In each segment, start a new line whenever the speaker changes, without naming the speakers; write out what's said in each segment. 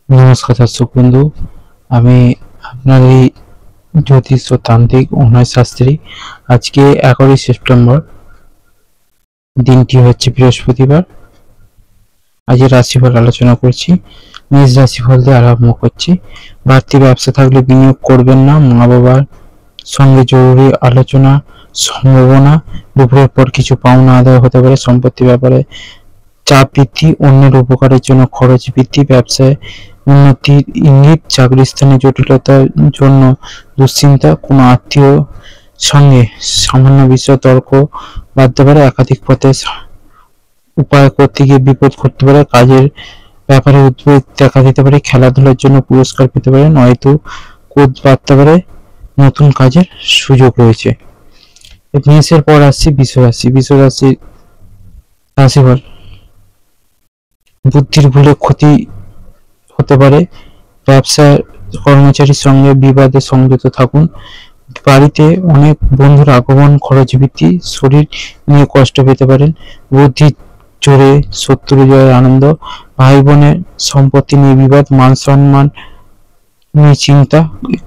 নমস্কার দর্শক বন্ধু, আমি আপনার এই জ্যোতিষ ও তান্ত্রিক অনার্স শাস্ত্রী। আজকে 11 সেপ্টেম্বর, দিনটি হচ্ছে বৃহস্পতিবার। আজ রাশিফল আলোচনা করছি। মেষ রাশিফল দিয়ে আরম্ভ করছি। বাড়তি ব্যবসা থাকলে বিনিয়োগ করবেন না। মা বাবার সঙ্গে জরুরি আলোচনা সম্ভাবনা। দুপুরের পর কিছু পাওনা আদায় হতে পারে। সম্পত্তি ব্যাপারে চাপ বৃদ্ধি, অন্যের উপকারের জন্য খরচ বৃদ্ধি, ব্যবসায় উন্নতির ইঙ্গিত, চাকরি স্থানে জটিলতার জন্য দুশ্চিন্তা, কোনো আত্মীয় সঙ্গে সামান্য বিষয় তর্ক বাড়তে পারে, একাধিক পথে উপায় করতে গিয়ে বিপদ ঘটতে পারে, কাজের ব্যাপারে উদ্বেগ দেখা দিতে পারে, খেলাধুলার জন্য পুরস্কার পেতে পারে, নয়তো ক্রোধ বাড়তে পারে, নতুন কাজের সুযোগ রয়েছে। মেষের পর আসছি বৃষ রাশি। বৃষ রাশির রাশিফল: বুদ্ধির ভুলে ক্ষতি হতে পারে। ব্যবসার কর্মচারীর সঙ্গে বিবাদে সংযত থাকুন। বাড়িতে অনেক বন্ধুর আগমন, খরচ বৃদ্ধি, শরীর নিয়ে কষ্ট পেতে পারেন। বুদ্ধির জোরে শত্রু জয়ের আনন্দ। ভাই বোনের সম্পত্তি নিয়ে বিবাদ, মান সম্মান নিয়ে চিন্তা,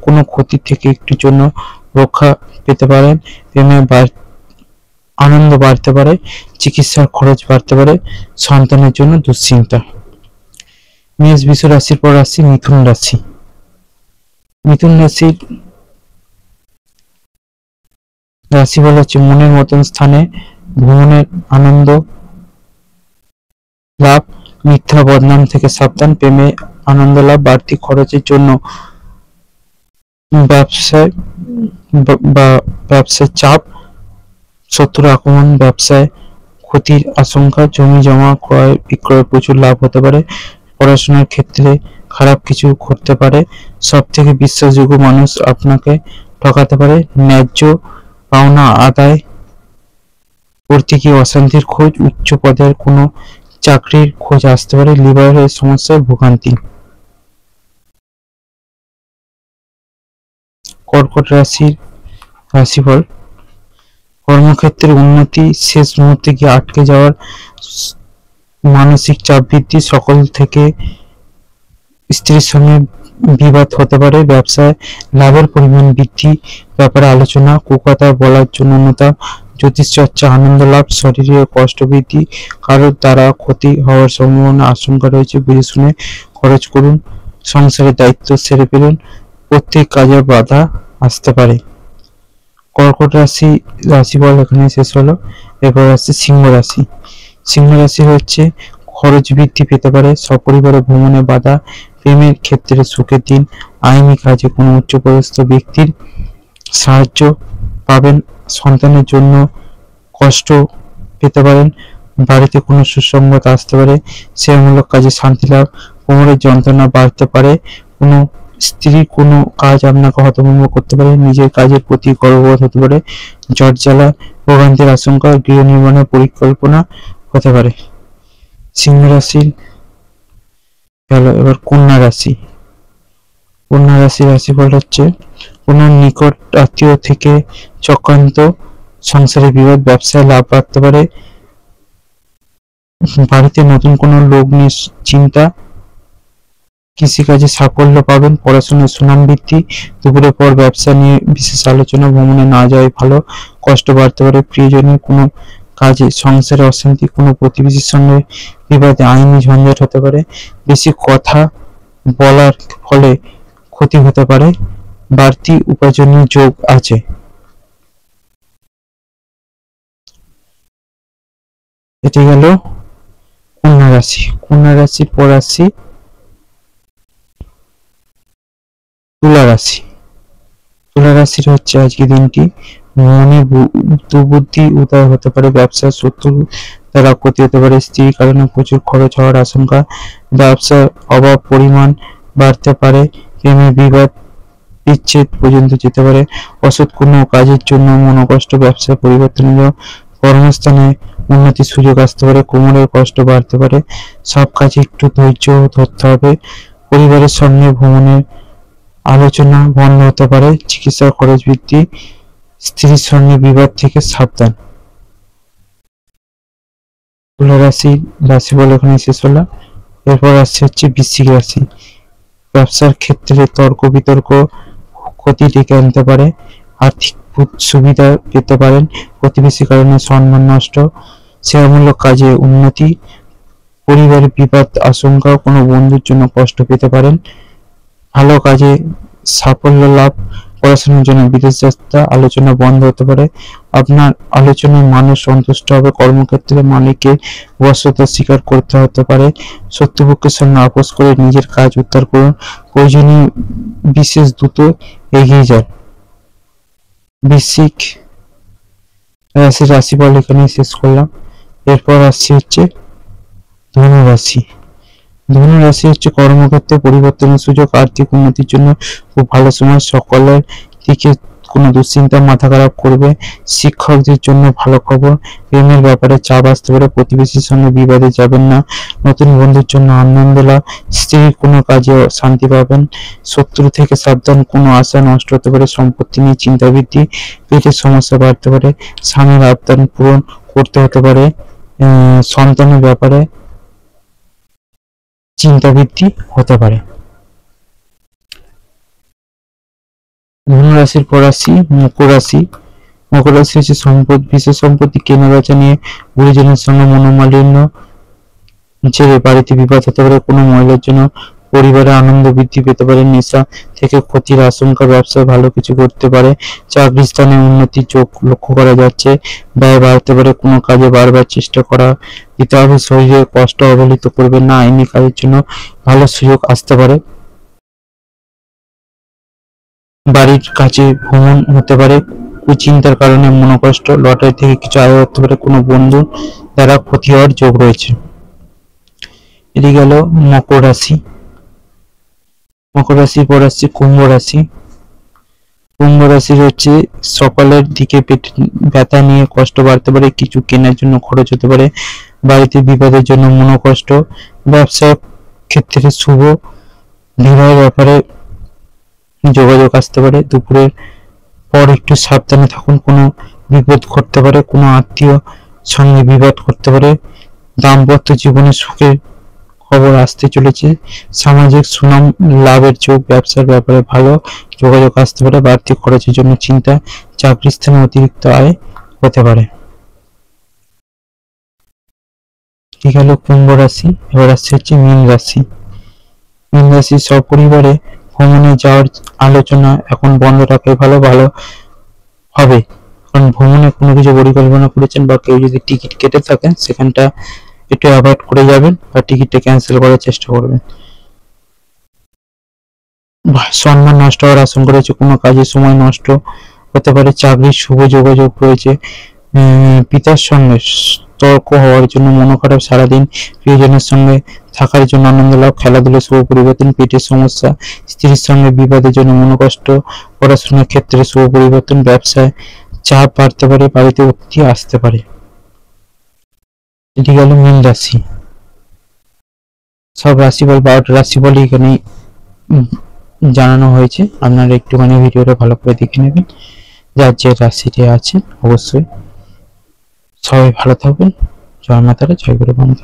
কোনো ক্ষতি থেকে একটুর জন্য রক্ষা পেতে পারেন। প্রেমে আনন্দ বাড়তে পারে, চিকিৎসার খরচ বাড়তে পারে, সন্তানের জন্য দুশ্চিন্তা। মেষ বৃষ রাশির পর আসছি মিথুন রাশি। মিথুন রাশির রাশিফল হচ্ছে: মনের মতন স্থানে ভ্রমণের আনন্দ লাভ, মিথ্যা বদনাম থেকে সাবধান, প্রেমে আনন্দ লাভ, বাড়তি খরচের জন্য ব্যবসায় বা ব্যবসায় চাপ, শত্রুর আক্রমণ, ব্যবসায় ক্ষতির আশঙ্কা, জমি জমা ক্রয় বিক্রয় প্রচুর লাভ হতে পারে, পড়াশোনার ক্ষেত্রে খারাপ কিছু ঘটতে পারে, সব থেকে বিশ্বাসযোগ্য মানুষ আপনাকে ঠকাতে পারে, ন্যায্য পাওনা আদায় করতে গিয়ে অশান্তির খোঁজ, উচ্চ পদের কোনো চাকরির খোঁজ আসতে পারে, লিভারের সমস্যায় ভোগান্তি। কর্কট রাশির রাশিফল: কর্মক্ষেত্রে উন্নতি, শেষ মুহূর্তে গিয়ে আটকে যাওয়ার মানসিক চাপ বৃদ্ধি, সকল থেকে স্ত্রীর সঙ্গে বিবাদ হতে পারে, ব্যবসায় লাভের পরিমাণ বৃদ্ধি ব্যাপারে আলোচনা, কুকথা বলার জন্য অনুতাপ, জ্যোতিষ চর্চা, আনন্দ লাভ, শরীরে কষ্ট বৃদ্ধি, কারোর দ্বারা ক্ষতি হওয়ার সম্ভাবনা আশঙ্কা রয়েছে, বুঝে শুনে খরচ করুন, সংসারের দায়িত্ব সেরে ফেলুন, প্রত্যেক কাজে বাধা আসতে পারে। কর্কট রাশি রাশিফল এখানে শেষ হলো। এরপর আসছে সিংহ রাশি। সিংহ রাশি হচ্ছে: খরচ বৃদ্ধি পেতে পারে, সপরিবারে ভ্রমণে বাধা, প্রেমের ক্ষেত্রে সুখের দিন, আইনি কাজে কোনো উচ্চপদস্থ ব্যক্তির সাহায্য পাবেন, সন্তানের জন্য কষ্ট পেতে পারেন, বাড়িতে কোনো সুসংবাদ আসতে পারে, শেয়ারমূলক কাজে শান্তি লাভ, কোমরের যন্ত্রণা বাড়তে পারে, কোনো স্ত্রী কোনো কাজ আপনাকে হতভম্ব করতে পারে, নিজের কাজের প্রতি গর্ববোধ হতে পারে, জ্বর জ্বালা ভোগান্তির আশঙ্কা, গৃহ নির্মাণের পরিকল্পনা হতে পারে। সিংহ রাশির গেল। এবার কন্যা রাশি। কন্যা রাশির রাশিফল হচ্ছে: কোনো নিকট আত্মীয় থেকে চক্রান্ত, সংসারে বিবাদ, ব্যবসায় লাভ বাড়তে পারে, বাড়িতে নতুন কোনো লোক নিয়ে চিন্তা, কৃষিকাজে সাফল্য পাবেন, পড়াশোনার সুনাম বৃদ্ধি, দুপুরের পর ব্যবসা নিয়ে বিশেষ আলোচনা, ভ্রমণে না যাওয়াই ভালো, কষ্ট বাড়তে পারে, প্রিয়জনের কোনো কাজে, সংসারে অশান্তি, কোনো প্রতিবেশীর সঙ্গে বিবাদে, আইনি ঝঞ্ঝাট হতে পারে, বেশি কথা বলার ফলে ক্ষতি হতে পারে, বাড়তি উপার্জনের যোগ আছে। এটি গেল কন্যা রাশি। কন্যা রাশির পর আসছি তুলা রাশি। তুলা রাশির হচ্ছে আজকে দিনটি: মনে দুর্বুদ্ধি উদয় হতে পারে, ব্যবসার শত্রু দ্বারা ক্ষতি হতে পারে, স্ত্রীর কারণে প্রচুর খরচ হওয়ার আশঙ্কা, ব্যবসার অভাব পরিমাণ বাড়তে পারে, প্রেমে বিবাদ বিচ্ছেদ পর্যন্ত যেতে পারে, অসৎ কোনো কাজের জন্য মনোকষ্ট, ব্যবসায় পরিবর্তনের জন্য কর্মস্থানে উন্নতির সুযোগ আসতে পারে, কোমরের কষ্ট বাড়তে পারে, সব কাজে একটু ধৈর্য ধরতে হবে, পরিবারের সঙ্গে ভ্রমণের আলোচনা বন্ধ হতে পারে, চিকিৎসার খরচ বৃদ্ধি, স্ত্রীর সঙ্গে বিবাদ থেকে সাবধান। তুলা রাশির রাশিফল এখানে শেষ হলো। এরপর আসছে হচ্ছে বৃশ্চিক রাশি। ব্যবসার ক্ষেত্রে তর্ক বিতর্ক ক্ষতি ডেকে আনতে পারে। আর্থিক সুবিধা পেতে পারেন, প্রতিবেশী কারণে সম্মান নষ্ট, সেবামূলক কাজে উন্নতি, পরিবারের বিবাদ আশঙ্কা, কোনো বন্ধুর জন্য কষ্ট পেতে পারেন, ভালো কাজে সাফল্য লাভ, পড়াশোনার জন্য বিদেশ যাত্রা, আলোচনা বন্ধ হতে পারে। আপনার আলোচনায় মানুষ সন্তুষ্ট হবে, কর্মক্ষেত্রে মালিকের বশ্যতা স্বীকার করতে হতে পারে। শত্রুপক্ষের সঙ্গে আপোষ করে নিজের কাজ উদ্ধার করুন, প্রয়োজনীয় বিশেষ দ্রুত এগিয়ে যান। বৃশ্চিক রাশির রাশিফল এখানে শেষ করলাম। এরপর আসছি হচ্ছে ধনু রাশি। ধনু রাশি হচ্ছে কর্মক্ষেত্রে পরিবর্তনের সুযোগ, আর্থিক উন্নতির জন্য খুব ভালো সময়, সকলের দিকে কোনো দুশ্চিন্তা মাথা খারাপ করবে, শিক্ষকদের জন্য ভালো খবর, প্রেমের ব্যাপারে চাপ আসতে পারে, প্রতিবেশীর সঙ্গে বিবাদে যাবেন না, নতুন বন্ধুর জন্য আনন্দ লাভ, স্ত্রীর কোনো কাজে শান্তি পাবেন, শত্রু থেকে সাবধান, কোনো আশা নষ্ট হতে পারে, সম্পত্তি নিয়ে চিন্তা বৃদ্ধি, পেটের সমস্যা বাড়তে পারে, স্বামীর আবদান পূরণ করতে হতে পারে, সন্তানের ব্যাপারে চিন্তা বৃদ্ধি হতে পারে। ধনু রাশির পর আসি মকর রাশি। মকর রাশি হচ্ছে বিশেষ সম্পত্তি কেনাবেচা নিয়ে গুরুজনের সঙ্গে মনোমালিন্য, যে বাড়িতে বিবাদ হতে পারে, কোনো মহিলার জন্য পরিবারে আনন্দ বৃদ্ধি পেতে পারে, নেশা থেকে ক্ষতির আশঙ্কা, ব্যবসায় ভালো কিছু করতে পারে, চাকরি স্থানে উন্নতির যোগ লক্ষ্য করা যাচ্ছে, ব্যয় বাড়তে পারে, কোনো কাজে বারবার চেষ্টা করা দিতে হবে, শরীরে কষ্ট অবহেলিত করবে না, আইনি কাজের জন্য ভালো সুযোগ আসতে পারে, বাড়ির কাছে ভ্রমণ হতে পারে, কুচিন্তার কারণে মনোকষ্ট, লটারি থেকে কিছু আয় হতে পারে, কোনো বন্ধু দ্বারা ক্ষতি হওয়ার যোগ রয়েছে। এটি গেল মকর রাশি। মকর রাশির পর আসছে কুম্ভ রাশি। কুম্ভ রাশির হচ্ছে সকলের দিকে পেট ব্যথা নিয়ে কষ্ট বাড়তে পারে, কিছু কেনার জন্য খরচ হতে পারে, বাড়িতে বিপদের জন্য মনোকষ্ট, ব্যবসা ক্ষেত্রে শুভ, বিবাহের ব্যাপারে যোগাযোগ আসতে পারে, দুপুরের পর একটু সাবধানে থাকুন, কোনো বিপদ ঘটতে পারে, কোনো আত্মীয় সঙ্গে বিবাদ করতে পারে, দাম্পত্য জীবনে সুখের খবর আসতে চলেছে, সামাজিক সুনাম লাভের যোগ, ব্যবসার ব্যাপারে ভালো যোগাযোগ আসতে পারে, বাড়তি খরচের জন্য চিন্তা, চাকরি স্থানে অতিরিক্ত আয় হতে পারে। ঠিক হলো কুম্ভ রাশি। এবার আসছে হচ্ছে মীন রাশি। মীন রাশি সপরিবারে ভ্রমণে যাওয়ার আলোচনা এখন বন্ধ রাখলে ভালো হবে, কারণ ভ্রমণে কোনো কিছু পরিকল্পনা করেছেন বা কেউ যদি টিকিট কেটে থাকেন সেখানটা একটু অ্যাভয়েড করে যাবেন বা টিকিটটা ক্যান্সেল করার চেষ্টা করবেন। সম্মান নষ্ট হওয়ার আশঙ্কা রয়েছে, কোনো কাজের সময় নষ্ট হতে পারে, চাকরির শুভ যোগাযোগ রয়েছে, পিতার সঙ্গে তর্ক হওয়ার জন্য মন খারাপ, সারাদিন প্রিয়জনের সঙ্গে থাকার জন্য আনন্দ লাভ, খেলাধুলা শুভ পরিবর্তন, পেটের সমস্যা, স্ত্রীর সঙ্গে বিবাদের জন্য মনোকষ্ট, পড়াশোনার ক্ষেত্রে শুভ পরিবর্তন, ব্যবসায় চাপ বাড়তে পারে, বাড়িতে অতিথি আসতে পারে। এটি গেল মীন রাশি। সব রাশিফল 12টা রাশিফল এখানে জানানো হয়েছে, আপনারা একটুখানি ভিডিওটা ভালো করে দেখে নেবেন, যার যে রাশিটি আছে। অবশ্যই সবাই ভালো থাকবেন। জয় মাতারা, জয় গুরু বন্ধু।